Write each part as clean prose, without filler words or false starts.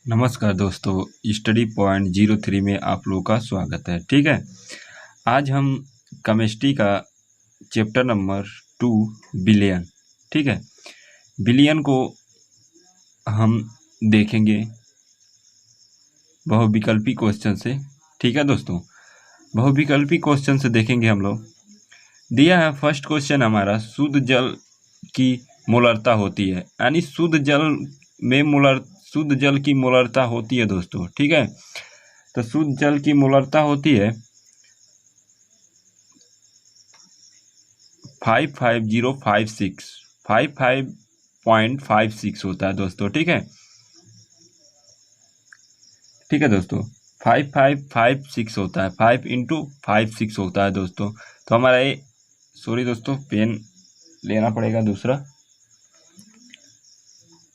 नमस्कार दोस्तों, study point 03 में आप लोगों का स्वागत है। ठीक है, आज हम केमिस्ट्री का चैप्टर नंबर 2 बिलियन, ठीक है, बिलियन को हम देखेंगे बहुविकल्पी क्वेश्चन से। ठीक है दोस्तों, बहुविकल्पी क्वेश्चन से देखेंगे हम लोग। दिया है फर्स्ट क्वेश्चन हमारा, शुद्ध जल की मोलरता होती है, यानी शुद्ध जल की मोलरता होती है दोस्तों। ठीक है, तो शुद्ध जल की मोलरता होती है 55.56 होता है दोस्तों। ठीक है दोस्तों, 5556 होता है, 5 × 56 होता है दोस्तों। तो हमारा ये सॉरी दोस्तों, पेन लेना पड़ेगा दूसरा।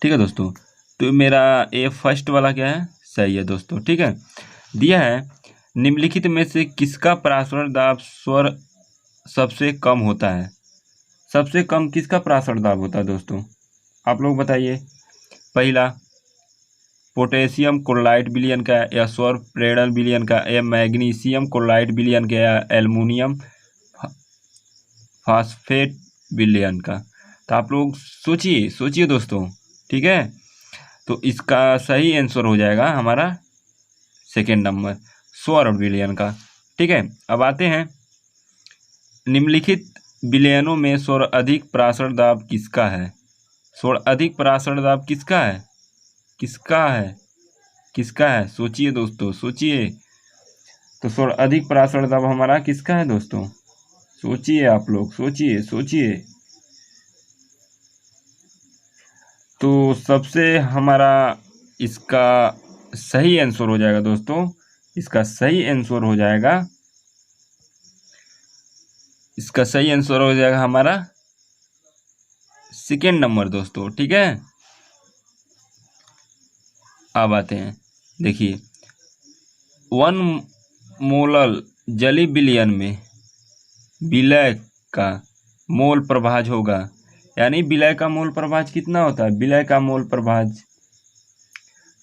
ठीक है दोस्तों, तो मेरा ये फर्स्ट वाला क्या है, सही है दोस्तों। ठीक है, दिया है निम्नलिखित में से किसका परासरण दाब स्वर सबसे कम होता है। सबसे कम किसका परासरण दाब होता है दोस्तों, आप लोग बताइए। पहला पोटेशियम क्लोराइड विलयन का, या स्वर प्रेरण विलयन का, या मैग्नीशियम क्लोराइड विलयन का, या एल्युमिनियम फास्फेट विलयन का। तो आप लोग सोचिए दोस्तों। ठीक है, तो इसका सही आंसर हो जाएगा हमारा सेकेंड नंबर, स्वर विलयन का। ठीक है, अब आते हैं निम्नलिखित विलयनों में स्वर अधिक परासरण दाब किसका है। स्वर अधिक परासरण दाब किसका है, सोचिए दोस्तों, सोचिए। तो स्वर अधिक परासरण दाब हमारा किसका है दोस्तों, सोचिए आप लोग, सोचिए। तो सबसे हमारा इसका सही आंसर हो जाएगा दोस्तों, इसका सही आंसर हो जाएगा हमारा सेकेंड नंबर दोस्तों। ठीक है, अब आते हैं, देखिए 1 मोलल जली विलयन में विलय का मोल प्रभाज होगा, यानी विलय का मोल प्रभाज कितना होता है, विलय का मोल प्रभाज।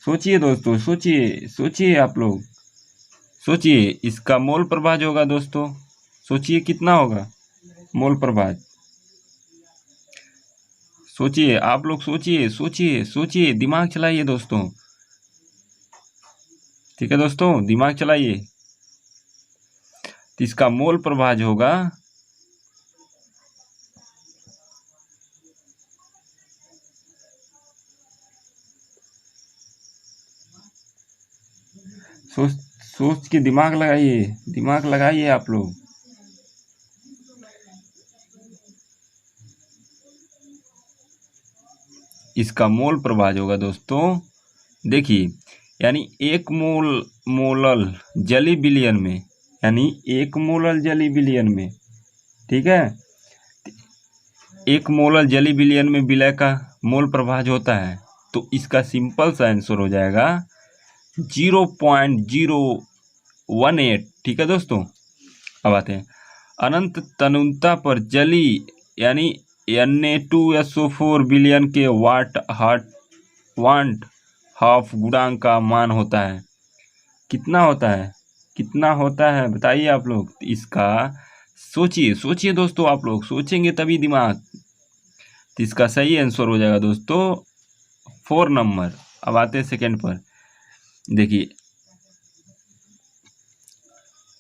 सोचिए दोस्तों, सोचिए आप लोग, सोचिए। इसका मोल प्रभाज होगा दोस्तों, सोचिए कितना होगा मोल प्रभाज। सोचिए आप लोग, सोचिए, दिमाग चलाइए दोस्तों। ठीक है दोस्तों, दिमाग चलाइए। तो इसका मोल प्रभाज होगा सोच के दिमाग लगाइए आप लोग। इसका मोल प्रभाज होगा दोस्तों, देखिए, यानी 1 मोलल जली विलयन में, यानी 1 मोलल जली विलयन में, ठीक है, 1 मोलल जली विलयन में विलय का मोल प्रभाज होता है। तो इसका सिंपल सा आंसर हो जाएगा 0.018। ठीक है दोस्तों, अब आते हैं अनंत तनुता पर जली, यानी Na2SO4 विलयन के वाट हाफ गुणांक का मान होता है, कितना होता है बताइए आप लोग। इसका सोचिए दोस्तों, आप लोग सोचेंगे तभी दिमाग। तो इसका सही आंसर हो जाएगा दोस्तों 4 नंबर। अब आते हैं सेकेंड पर, देखिए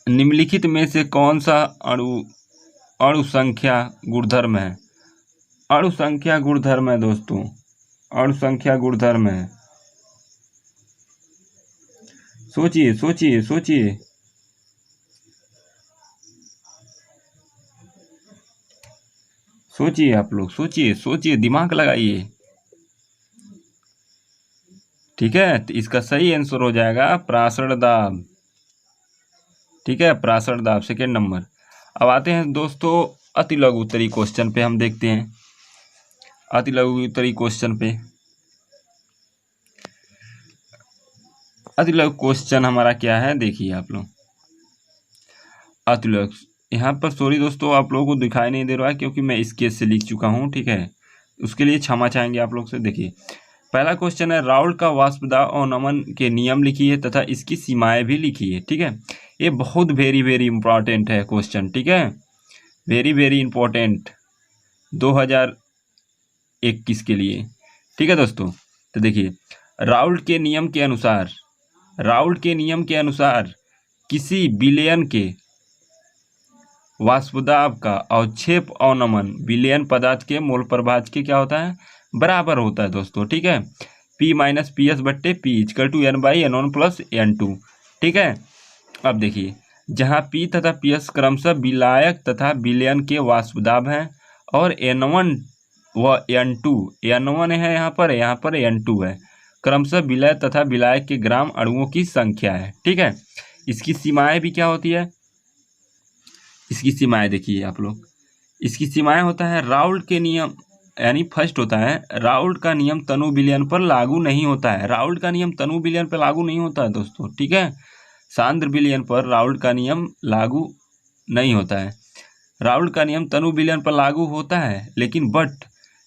निम्नलिखित में से कौन सा अणु संख्या गुणधर्म है। अणु संख्या गुणधर्म है दोस्तों, अणु संख्या गुणधर्म है। सोचिए। सोचिए आप लोग, सोचिए, दिमाग लगाइए। ठीक है, तो इसका सही आंसर हो जाएगा परासरण दाब। ठीक है, परासरण दाब सेकेंड नंबर। अब आते हैं दोस्तों अति लघु उत्तरी क्वेश्चन पे, हम देखते हैं अति लघु उत्तरी क्वेश्चन पे। अति लघु क्वेश्चन हमारा क्या है, देखिए आप लोग। अति लघु, यहाँ पर सॉरी दोस्तों, आप लोगों को दिखाई नहीं दे रहा है क्योंकि मैं स्केच से लिख चुका हूँ। ठीक है, उसके लिए क्षमा चाहेंगे आप लोग से। देखिए पहला क्वेश्चन है राउल्ट का वाष्प दाब और नमन के नियम लिखिए तथा इसकी सीमाएं भी लिखिए। ठीक है, ये बहुत वेरी वेरी इंपॉर्टेंट है क्वेश्चन। ठीक है, वेरी वेरी इंपॉर्टेंट 2021 के लिए। ठीक है दोस्तों, तो देखिए राउल्ट के नियम के अनुसार किसी विलयन के वाष्पदाब का अवक्षेप अवनमन विलयन पदार्थ के मोल प्रभाज के क्या होता है, बराबर होता है दोस्तों। ठीक है, P माइनस पी एस बट्टे P equal to N/N1 plus N2। ठीक है, अब देखिए जहाँ P तथा PS क्रमशः विलायक तथा विलयन के वाष्पदाब हैं और N1 व N1 है यहाँ पर N2 है, क्रमशः विलय तथा विलायक के ग्राम अणुओं की संख्या है। ठीक है, इसकी सीमाएं भी क्या होती है, इसकी सीमाएं देखिए आप लोग। इसकी सीमाएं होता है राउल्ट के नियम, यानी फर्स्ट होता है राउल्ट का नियम तनु विलयन पर लागू नहीं होता है। राउल्ट का नियम तनु विलयन पर लागू नहीं होता है दोस्तों। ठीक है, सांद्र विलयन पर राउल्ट का नियम लागू नहीं होता है। राउल्ट का नियम तनु विलयन पर लागू होता है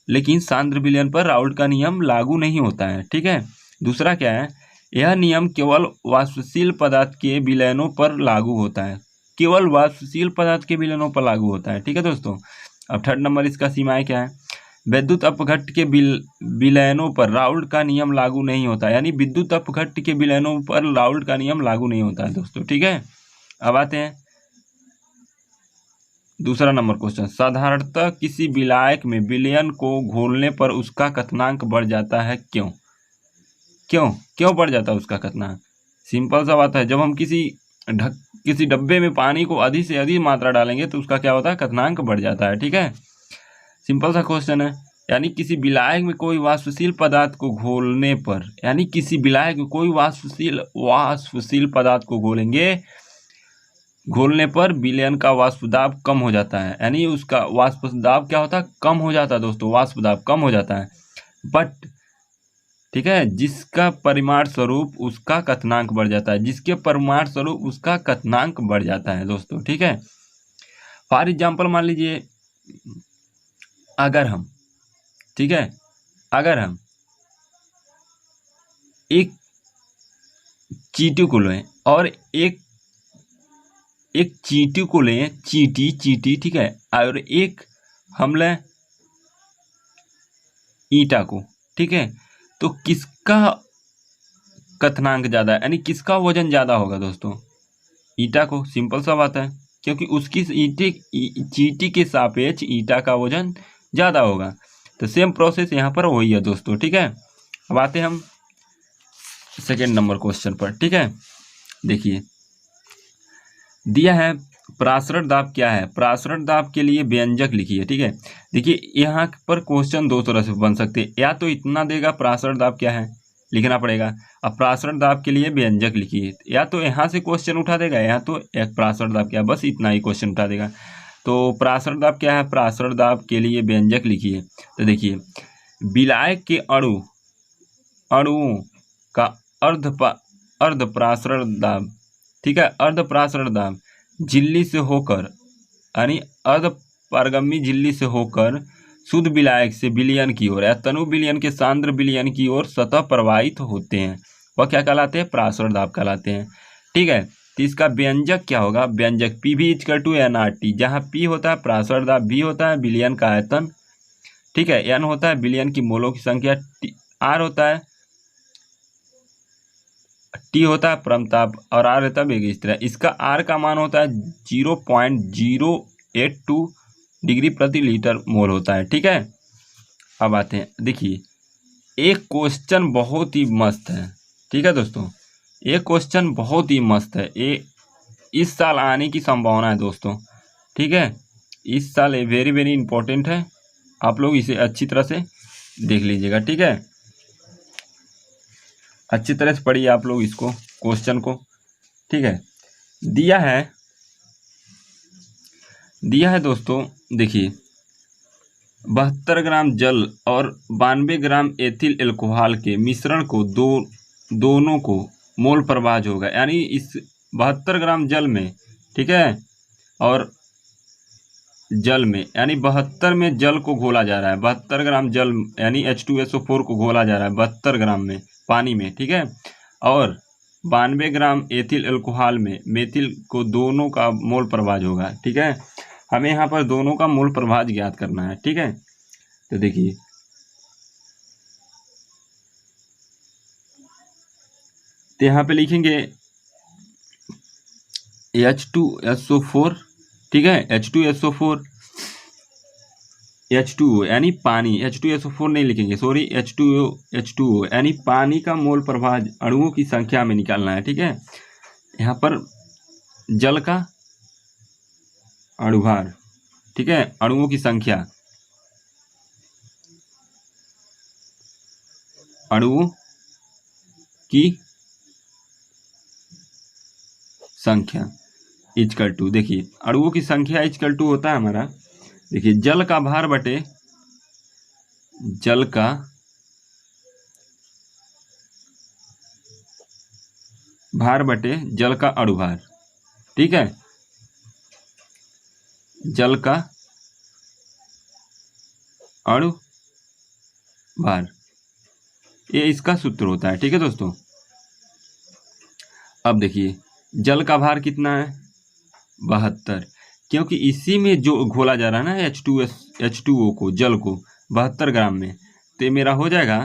लेकिन सांद्र विलयन पर राउल्ट का नियम लागू नहीं होता है। ठीक है, दूसरा क्या है, यह नियम केवल वाष्पशील पदार्थ के विलयनों पर लागू होता है, केवल वाष्पशील पदार्थ के विलयनों पर लागू होता है। ठीक है दोस्तों, अब थर्ड नंबर इसका सीमाएं क्या है, विद्युत अपघट्ट के विलयनों पर राउल्ट का नियम लागू नहीं होता है, यानी विद्युत अपघट्ट के विलयनों पर राउल्ट का नियम लागू नहीं होता है दोस्तों। ठीक है, अब आते हैं दूसरा नंबर क्वेश्चन, साधारणतः किसी विलायक में विलयन को घोलने पर उसका कथनांक बढ़ जाता है, क्यों क्यों बढ़ जाता है उसका कथनांक। सिंपल सा बात है, जब हम किसी डब्बे में पानी को अधिक से अधिक मात्रा डालेंगे तो उसका क्या होता है, कथनांक बढ़ जाता है। ठीक है, सिंपल सा क्वेश्चन है, यानी किसी विलायक में कोई वाष्पशील पदार्थ को घोलने पर, यानी किसी विलायक में कोई वाष्पशील पदार्थ को घोलने पर विलयन का वाष्पदाब कम हो जाता है, यानी उसका वाष्पदाब क्या होता है, कम हो जाता है दोस्तों, वाष्पदाब कम हो जाता है। बट ठीक है, जिसका परिमाण स्वरूप उसका कथनांक बढ़ जाता है, जिसके परिमाण स्वरूप उसका कथनांक बढ़ जाता है दोस्तों। ठीक है, फॉर एग्जाम्पल मान लीजिए अगर हम एक चीटी को लें और एक चीटी को लें, चीटी ठीक है, और एक हम लें ईंटा को। ठीक है, तो किसका कथनांक ज़्यादा है, यानी किसका वजन ज़्यादा होगा दोस्तों, ईंटा को। सिंपल सा बात है, क्योंकि उसकी चीटी के सापेक्ष ईंटा का वजन ज़्यादा होगा। तो सेम प्रोसेस यहाँ पर वही है दोस्तों। ठीक है, अब आते हैं हम सेकेंड नंबर क्वेश्चन पर। ठीक है, देखिए दिया है प्रासरण दाब क्या है, प्रासरण दाब के लिए व्यंजक लिखिए। ठीक है, देखिए यहाँ पर क्वेश्चन दो तरह से बन सकते हैं, या तो इतना देगा प्रासरण दाब क्या है लिखना पड़ेगा, अब प्रासरण दाब के लिए व्यंजक लिखिए, या तो यहाँ से क्वेश्चन उठा देगा, या तो एक प्रासरण दाब क्या है, बस इतना ही क्वेश्चन उठा देगा। तो प्रासरण दाब क्या है, प्रासरण दाब के लिए व्यंजक लिखिए। तो देखिए विलायक के अणुओं का अर्ध प्रासरण दाब, ठीक है, अर्ध प्रासरण दाब झिल्ली से होकर, यानी अर्ध पारगम्य झिल्ली से होकर शुद्ध विलायक से विलयन की ओर या तनु विलयन के सांद्र विलयन की ओर सतह प्रवाहित होते हैं, वह क्या कहलाते हैं, प्रासरण दाब कहलाते हैं। ठीक है, तो इसका व्यंजक क्या होगा, व्यंजक पी भी इक्वल टू NRT, जहाँ पी होता है प्रासरण दाब, बी होता है विलयन का आयतन, ठीक है, एन होता है विलयन की मोलों की संख्या, आर होता है टी होता है परमताप और आर रहता है वेग स्थिरांक। इसका आर का मान होता है 0.082 डिग्री प्रति लीटर मोल होता है। ठीक है, अब आते हैं, देखिए एक क्वेश्चन बहुत ही मस्त है। ठीक है दोस्तों, एक क्वेश्चन बहुत ही मस्त है, ये इस साल आने की संभावना है दोस्तों। ठीक है, इस साल ये वेरी वेरी इंपॉर्टेंट है, आप लोग इसे अच्छी तरह से देख लीजिएगा। ठीक है, अच्छी तरह से पढ़िए आप लोग इसको, क्वेश्चन को। ठीक है, दिया है दोस्तों, देखिए 72 ग्राम जल और 92 ग्राम एथिल एल्कोहल के मिश्रण को दोनों को मोल प्रभाज होगा, यानी इस 72 ग्राम जल में, ठीक है, और जल में, यानी 72 में जल को घोला जा रहा है, 72 ग्राम जल यानी H2SO4 को घोला जा रहा है 72 ग्राम में पानी में, ठीक है। और 92 ग्राम एथिल अल्कोहल में मेथिल को दोनों का मोल प्रभाज होगा, ठीक है। हमें यहाँ पर दोनों का मोल प्रभाज ज्ञात करना है, ठीक है। तो देखिए तो यहाँ पे लिखेंगे H2SO4, ठीक है। H2SO4 H2O यानी पानी, H2SO4 नहीं लिखेंगे, सॉरी, H2O यानी पानी का मोल प्रभाज अणुओं की संख्या में निकालना है, ठीक है। यहाँ पर जल का अणुभार, ठीक है, अणुओं की संख्या, अणुओं की संख्या इक्वल टू, देखिए अणुओं की संख्या इक्वल टू होता है हमारा, देखिए जल का भार बटे जल का भार बटे जल का अणुभार, ठीक है। जल का अणुभार, ये इसका सूत्र होता है, ठीक है दोस्तों। अब देखिए जल का भार कितना है 72, क्योंकि इसी में जो घोला जा रहा है ना H2O को, जल को 72 ग्राम में, तो ये मेरा हो जाएगा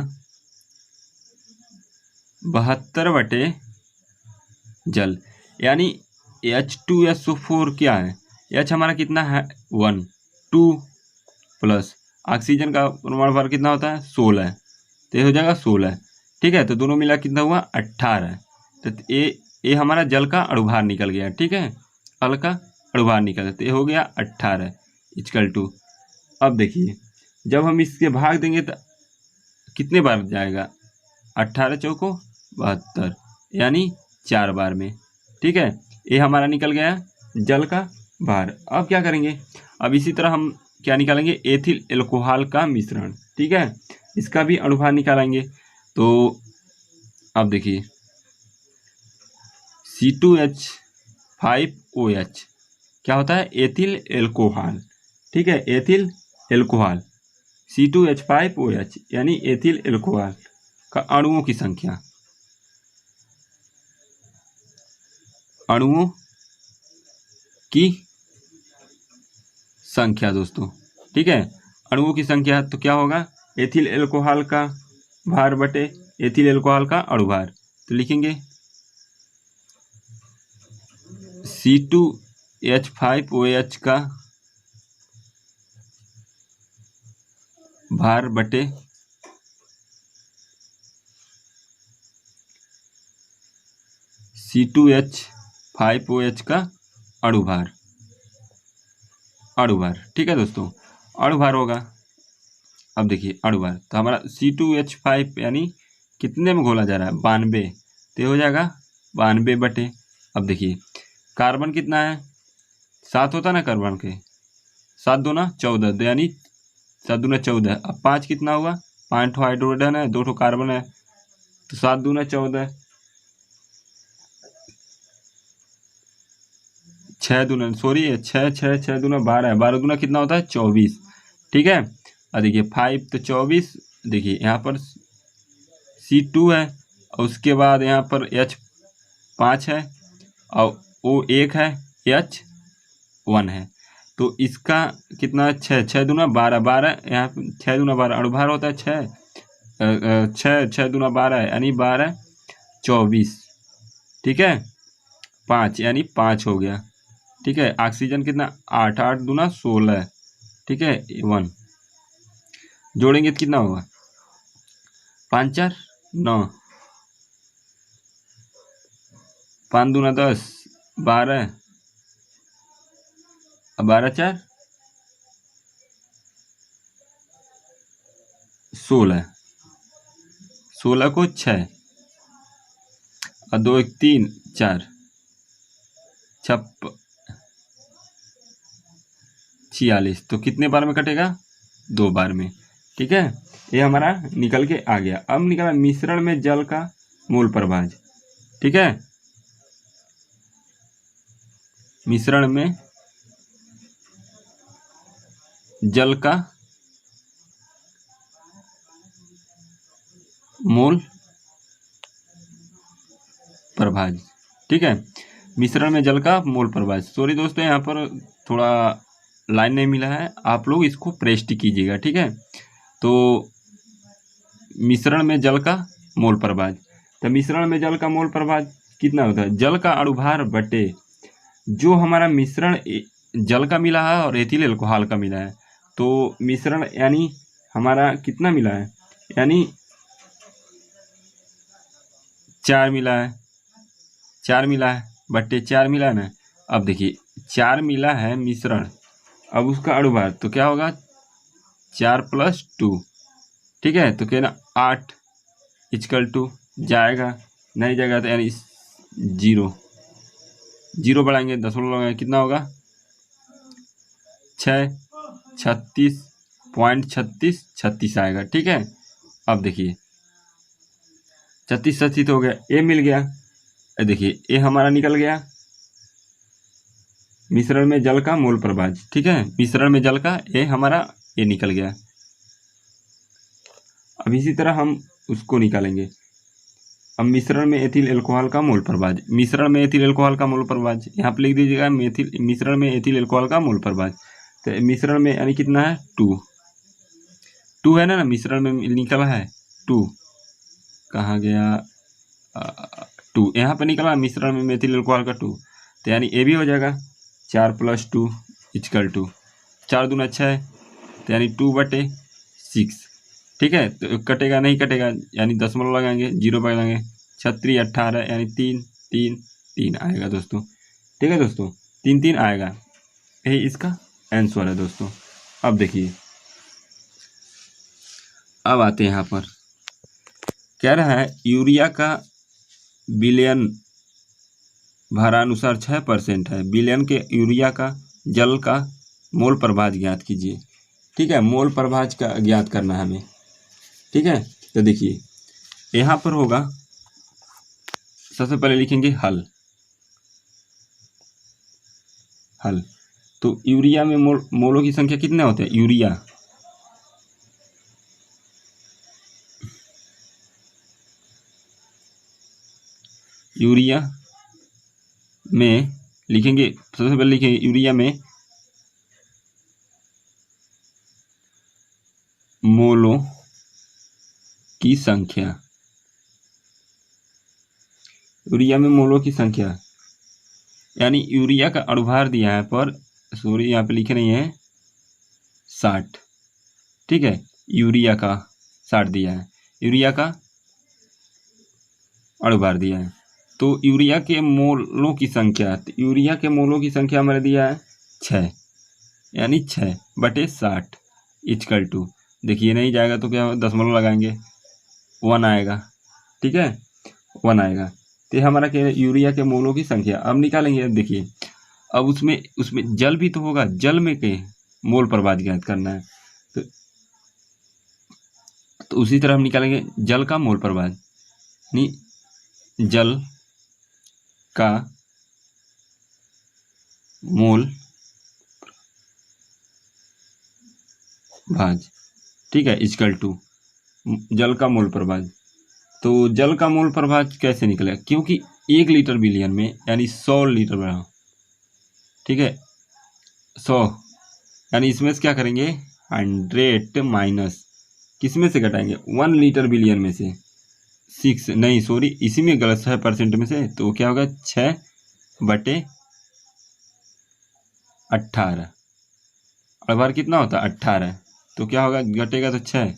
72 बटे जल, यानी H2SO4 क्या है, H हमारा कितना है 1, 2 प्लस ऑक्सीजन का परमाणु भार कितना होता है 16, तो ये हो जाएगा 16, ठीक है। तो दोनों मिला कितना हुआ 18, तो ये हमारा जल का अणुभार निकल गया, ठीक है, जल का अणुभार निकल गया, तो ये हो गया 18 इक्वल टू। अब देखिए जब हम इसके भाग देंगे तो कितने बार जाएगा, 18 चौको 72, यानी 4 बार में, ठीक है। ये हमारा निकल गया जल का भार। अब क्या करेंगे, अब इसी तरह हम क्या निकालेंगे, एथिल अल्कोहल का मिश्रण, ठीक है, इसका भी अणुभार निकालेंगे। तो अब देखिए C2H5OH क्या होता है, एथिल अल्कोहल, ठीक है, एथिल अल्कोहल C2H5OH यानी एथिल अल्कोहल का अणुओं की संख्या, अणुओं की संख्या दोस्तों, ठीक है, अणुओं की संख्या। तो क्या होगा, एथिल अल्कोहल का भार बटे एथिल अल्कोहल का अणुभार, तो लिखेंगे C2H5OH का भार बटे C2H5OH का अणुभार, ठीक है दोस्तों, अणुभार होगा। अब देखिए अणुभार, तो हमारा C2H5 यानी कितने में घोला जा रहा है 92, तो हो जाएगा 92 बटे, अब देखिए कार्बन कितना है 7 होता ना कार्बन के, 7 दूना 14, यानी 7 दूना 14, अब 5 कितना हुआ, 5 ठो हाइड्रोजन है, 2 ठो कार्बन है, तो 7 दूना 14, 6 दूना सॉरी 6 दूना 12 है, 12 दूना कितना होता है 24, ठीक है। और देखिए 5 तो 24, देखिए यहाँ पर C2 है और उसके बाद यहाँ पर H5 है और O1 है, H1 है, तो इसका कितना 6 दूना 12, 12 यहाँ 6 दूना 12 अणुभार होता है 6 दूना 12 यानी 12 24, ठीक है, 5 यानी 5 हो गया, ठीक है। ऑक्सीजन कितना 8, 8 दूना 16, ठीक है, 1 जोड़ेंगे तो कितना होगा 5 4 9, 5 दूना 10, 12, 12 4 16, 16 को 6 और 2 1 3 4 46, तो कितने बार में कटेगा 2 बार में, ठीक है। ये हमारा निकल के आ गया। अब निकला मिश्रण में जल का मूल प्रभाज, ठीक है, मिश्रण में जल का मोल प्रभाज। ठीक है, मिश्रण में जल का मोल प्रभाज। सॉरी दोस्तों, यहाँ पर थोड़ा लाइन नहीं मिला है, आप लोग इसको प्रेस्ट कीजिएगा। ठीक है, तो मिश्रण में जल का मोल प्रभाज, तो मिश्रण में जल का मोल प्रभाज कितना होता है? जल का अणुभार बटे जो हमारा मिश्रण जल का मिला है और एथिल अल्कोहल का मिला है, तो मिश्रण यानी हमारा कितना मिला है? यानी 4 मिला है, 4 मिला है बट्टे 4 मिला है ना। अब देखिए 4 मिला है मिश्रण, अब उसका अणुभार तो क्या होगा? 4 + 2। ठीक है, तो क्या ना 8 = जाएगा, नहीं जाएगा तो यानी 0 0 बढ़ाएंगे, दशमलव लगाएंगे, कितना होगा? 6 36.36 आएगा। ठीक है, अब देखिए 36 हो गया, ए मिल गया। देखिए ए हमारा निकल गया, मिश्रण में जल का मोल प्रभाज। ठीक है, मिश्रण में जल का ए हमारा ए निकल गया। अब इसी तरह हम उसको निकालेंगे। अब मिश्रण में एथिल अल्कोहल का मोल प्रभाज, मिश्रण में एथिल अल्कोहल का मोल प्रभाज यहाँ पे लिख दीजिएगा, मिश्रण में एथिल अल्कोहल का मोल प्रभाज। तो मिश्रण में यानी कितना है? 2 है ना, मिश्रण में निकला है 2, कहाँ गया? 2 यहाँ पे निकला, मिश्रण में मेथिल अल्कोहल का 2, तो यानी ए भी हो जाएगा। 4 + 2 = 4 दूना 6, तो यानी 2/6। ठीक है, तो कटेगा नहीं, कटेगा यानी दशमलव लगाएंगे, 0 लगाएंगे, 36 18 यानी 3 3 3 आएगा दोस्तों। ठीक है दोस्तों, 3 3 आएगा, यही इसका आंसर है दोस्तों। अब देखिए, अब आते हैं यहाँ पर, कह रहा है यूरिया का विलयन भारानुसार 6% है, विलयन के यूरिया का जल का मोल प्रभाज ज्ञात कीजिए। ठीक है, मोल प्रभाज का ज्ञात करना है हमें। ठीक है, तो देखिए यहाँ पर होगा, सबसे पहले लिखेंगे हल, हल। तो यूरिया में मोलों की संख्या कितने होते हैं? यूरिया में लिखेंगे, सबसे पहले लिखेंगे यूरिया में मोलों की संख्या, यूरिया में मोलों की संख्या यानी यूरिया का अणुभार दिया है पर, सॉरी यहाँ पे लिखे नहीं है, 60। ठीक है, यूरिया का 60 दिया है, यूरिया का अणुभार दिया है, तो यूरिया के मोलों की संख्या, तो यूरिया के मोलों की संख्या हमारे दिया है 6, यानी 6/60 = देखिए नहीं जाएगा तो क्या दशमलव लगाएंगे, 1 आएगा। ठीक है, 1 आएगा, तो ये हमारा क्या है? यूरिया के मोलों की संख्या। अब निकालेंगे, अब देखिए, अब उसमें उसमें जल भी तो होगा, जल में के मोल प्रभाज ज्ञात करना है, तो उसी तरह हम निकालेंगे जल का मोल प्रभाज, यानी जल का मोल भाज। ठीक है, = जल का मोल प्रभाज। तो जल का मोल प्रभाज कैसे निकलेगा? क्योंकि 1 लीटर विलयन में यानी 100 लीटर बना। ठीक है, 100 यानी इसमें से क्या करेंगे? 100 माइनस किस में से घटाएंगे? 1 लीटर विलियन में से 6, नहीं सॉरी इसी में गलत 6% में से, तो क्या होगा? 6/18। अणुभार कितना होता है? 18, तो क्या होगा? घटेगा तो 6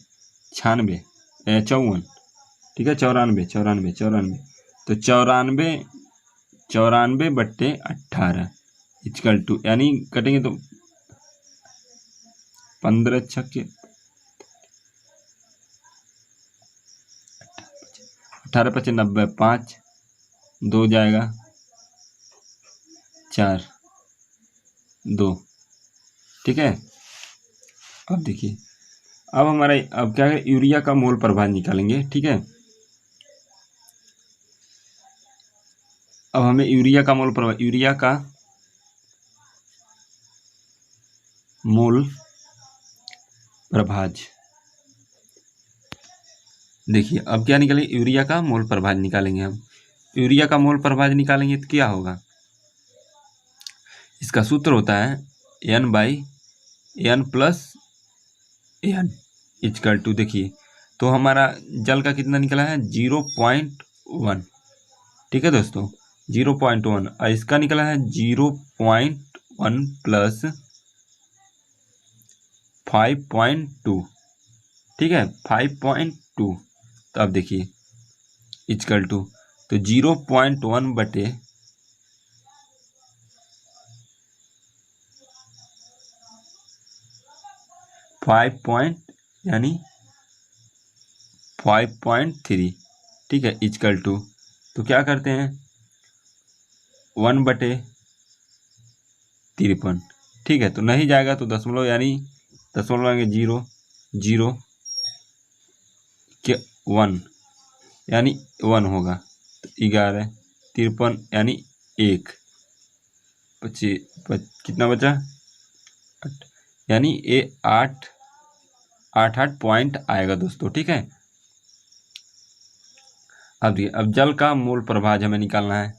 96 54। ठीक है, 94 94 94, तो 94/18 = यानी कटेंगे तो 15 छक्के 18 × 90 5 2 जाएगा 4 2। ठीक है, अब देखिए, अब हमारा अब क्या है? यूरिया का मोल प्रभाज निकालेंगे। ठीक है, अब हमें यूरिया का मोल प्रभाज, यूरिया का मोल प्रभाज। देखिए अब क्या निकालेंगे, यूरिया का मोल प्रभाज निकालेंगे हम। यूरिया का मोल प्रभाज निकालेंगे तो क्या होगा, इसका सूत्र होता है N/N+N इक्वल टू, देखिए तो हमारा जल का कितना निकला है 0.1, ठीक है दोस्तों 0.1, और इसका निकला है 0.1 प्लस 5.2, ठीक है 5.2। तो अब देखिए इक्वल टू, तो 0.1 बटे 5 यानी 5.3, ठीक है इक्वल टू, तो क्या करते हैं 1/53, ठीक है तो नहीं जाएगा तो दशमलव, यानी दशमलव आएंगे 0.0 के 1 यानी 1 होगा, तो 11 53 यानी 1 कितना बचा 8, यानी ये 8 पॉइंट आएगा दोस्तों, ठीक है। अब देखिए अब जल का मोल प्रभाज हमें निकालना है,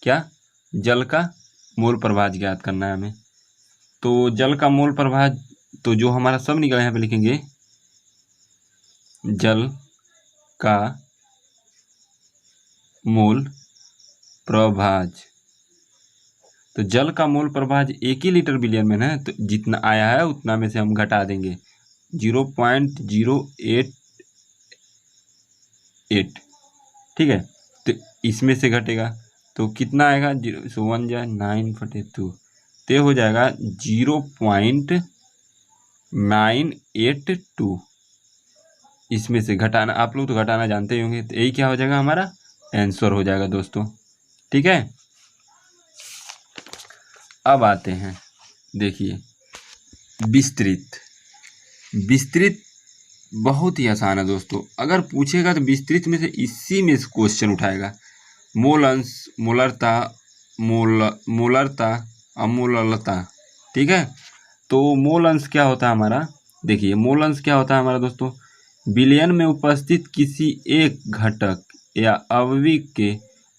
क्या जल का मोल प्रभाज ज्ञात करना है हमें। तो जल का मोल प्रभाज, तो जो हमारा सब निकला है यहाँ पे लिखेंगे जल का मोल प्रभाज। तो जल का मोल प्रभाज 1 ही लीटर बिलियन में है, तो जितना आया है उतना में से हम घटा देंगे 0.088, ठीक है तो इसमें से घटेगा तो कितना आएगा 1 जा 9/2, तो हो जाएगा 0.982। इसमें से घटाना, आप लोग तो घटाना जानते ही होंगे, तो यही क्या हो जाएगा हमारा आंसर हो जाएगा दोस्तों, ठीक है। अब आते हैं, देखिए विस्तृत बहुत ही आसान है दोस्तों, अगर पूछेगा तो विस्तृत में से इसी में से क्वेश्चन उठाएगा। मोल अंश, मोलरता, मोलरता, अमोलरता, ठीक है। तो मोल अंश क्या होता है हमारा, देखिए मोल अंश क्या होता है हमारा दोस्तों, विलयन में उपस्थित किसी एक घटक या अवयवी के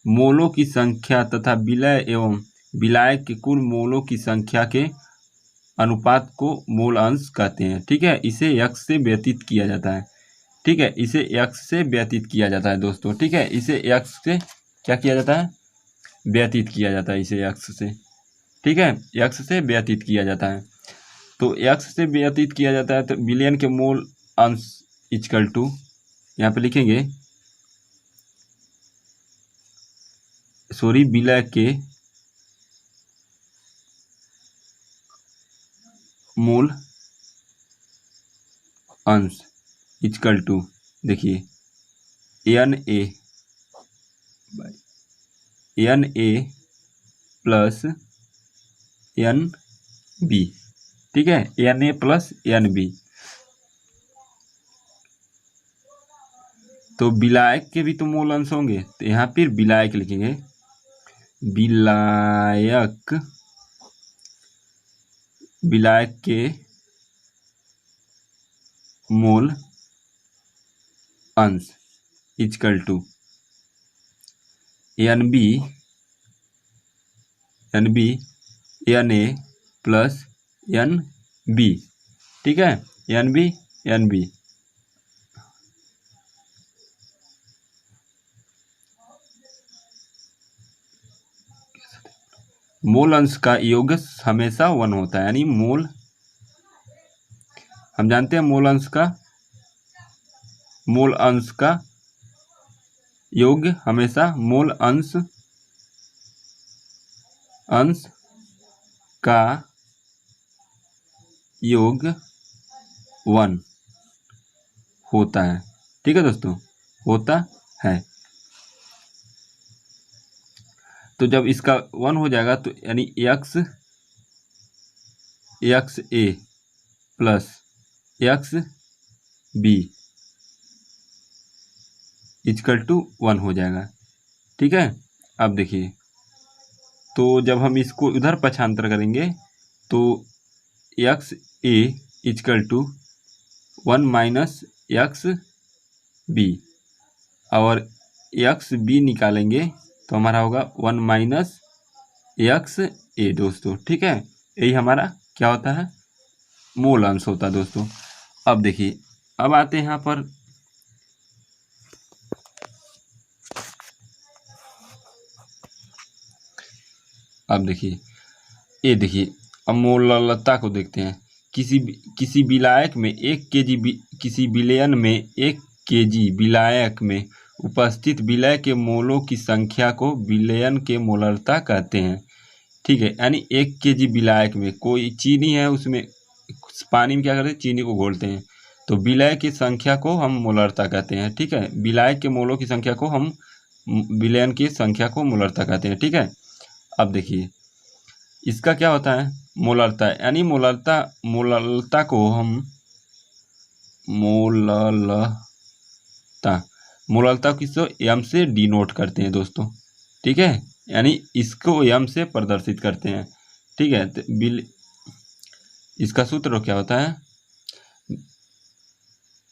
मोलों की संख्या तथा विलय एवं विलायक के कुल मोलों की संख्या के अनुपात को मोल अंश कहते हैं, ठीक है। इसे x से व्यतीत किया जाता है, ठीक है, इसे x से व्यतीत किया जाता है दोस्तों, ठीक है, इसे x से क्या किया जाता है, व्यतीत किया जाता है इसे x से, ठीक है, x से व्यतीत किया जाता है। तो x से व्यतीत किया जाता है, तो विलयन के मोल अंश इक्वल टू, यहाँ पे लिखेंगे विलय के मोल अंश इक्वल टू, देखिए Na प्लस NB, ठीक है Na प्लस NB। तो विलायक के भी तो मोल अंश होंगे, तो यहाँ फिर विलायक लिखेंगे, विलायक के मोल अंश equal to NB Na plus NB, ठीक है NB। मोल अंश का योग हमेशा 1 होता है, यानी मोल, हम जानते हैं मोल अंश का योग हमेशा मोल अंश का योग 1 होता है, ठीक है दोस्तों, होता है। तो जब इसका 1 हो जाएगा तो यानी XA plus XB equal to 1 हो जाएगा, ठीक है। अब देखिए, तो जब हम इसको उधर पक्षांतर करेंगे तो XA equal to 1 minus X B, और एक्स बी निकालेंगे तो हमारा होगा 1 माइनस एक्स ए दोस्तों। ठीक है, यही हमारा क्या होता है, मूल अंश होता है दोस्तों। अब देखिए, अब आते हैं यहाँ पर अब देखिए, ये देखिए, अब मोललता को देखते हैं। किसी विलायक में 1 केजी किसी विलयन में 1 केजी विलायक में उपस्थित विलय के मोलों की संख्या को विलयन के मोलरता कहते हैं। ठीक है, यानी 1 केजी विलायक में कोई चीनी है, उसमें पानी में क्या करते हैं, चीनी को घोलते हैं, तो विलय की संख्या को हम मोलरता कहते हैं। ठीक है, विलायक के मोलों की संख्या को हम विलयन की संख्या को मोलरता कहते हैं। ठीक है, अब देखिए इसका क्या होता है, मोलरता, यानी मोलरता को हम मोलरता किसको एम से डिनोट करते हैं दोस्तों। ठीक है, यानी इसको एम से प्रदर्शित करते हैं। ठीक है, तो इसका सूत्र क्या होता है,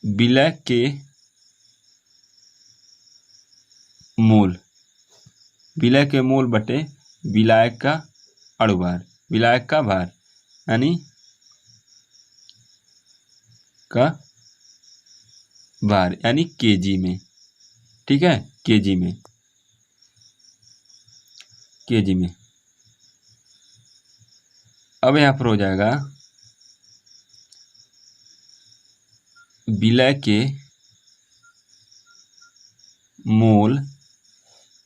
विलय के मोल, विलय के मोल बटे विलायक का अणुभार, विलायक का भार, यानी का भार, यानी केजी में। ठीक है, केजी में, केजी में। अब यहाँ पर हो जाएगा विलय के मोल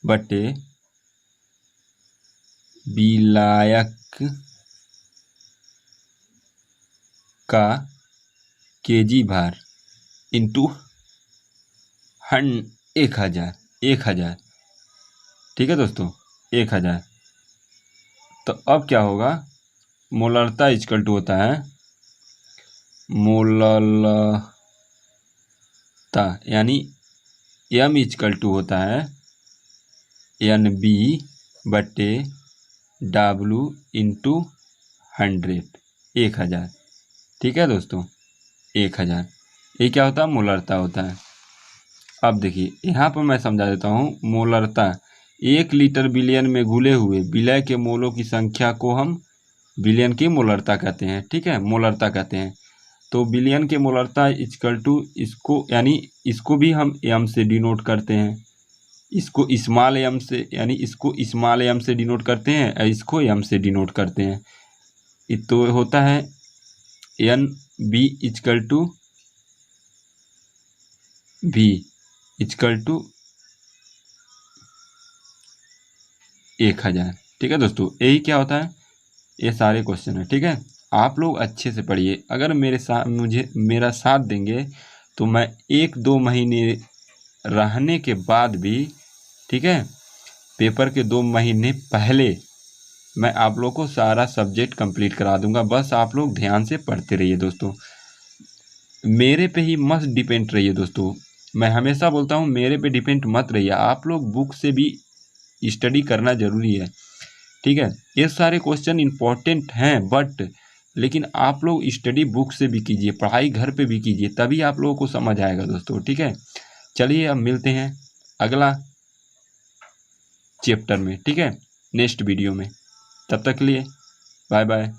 बटे विलायक का केजी भार इंटू 1000। ठीक है दोस्तों, 1000। तो अब क्या होगा, मोलरता इक्वल टू होता है मोलरता, यानी एम इक्वल टू होता है NB बटे W इंटू 1000। ठीक है दोस्तों, 1000, ये क्या होता है, मोलरता होता है। अब देखिए यहाँ पर मैं समझा देता हूँ, मोलरता 1 लीटर विलयन में घुले हुए विलय के मोलों की संख्या को हम विलयन की मोलरता कहते हैं। ठीक है, मोलरता कहते हैं। तो विलयन के मोलरता इक्वल टू इसको, यानी इसको भी हम एम से डिनोट करते हैं, इसको स्मॉल एम से, यानी इसको स्मॉल एम से डिनोट करते हैं और इसको एम से डिनोट करते हैं। तो होता है NB equal to V equal to 1000। ठीक है दोस्तों, यही क्या होता है, ये सारे क्वेश्चन है। ठीक है, आप लोग अच्छे से पढ़िए। अगर मेरा साथ देंगे तो मैं 1-2 महीने रहने के बाद भी, ठीक है, पेपर के 2 महीने पहले मैं आप लोग को सारा सब्जेक्ट कंप्लीट करा दूंगा। बस आप लोग ध्यान से पढ़ते रहिए दोस्तों, मेरे पे ही मत डिपेंड रहिए दोस्तों। मैं हमेशा बोलता हूँ मेरे पे डिपेंड मत रहिए, आप लोग बुक से भी स्टडी करना ज़रूरी है। ठीक है, ये सारे क्वेश्चन इम्पोर्टेंट हैं, बट लेकिन आप लोग स्टडी बुक से भी कीजिए, पढ़ाई घर पे भी कीजिए, तभी आप लोगों को समझ आएगा दोस्तों। ठीक है, चलिए अब मिलते हैं अगला चैप्टर में, ठीक है, नेक्स्ट वीडियो में। तब तक के लिए बाय बाय।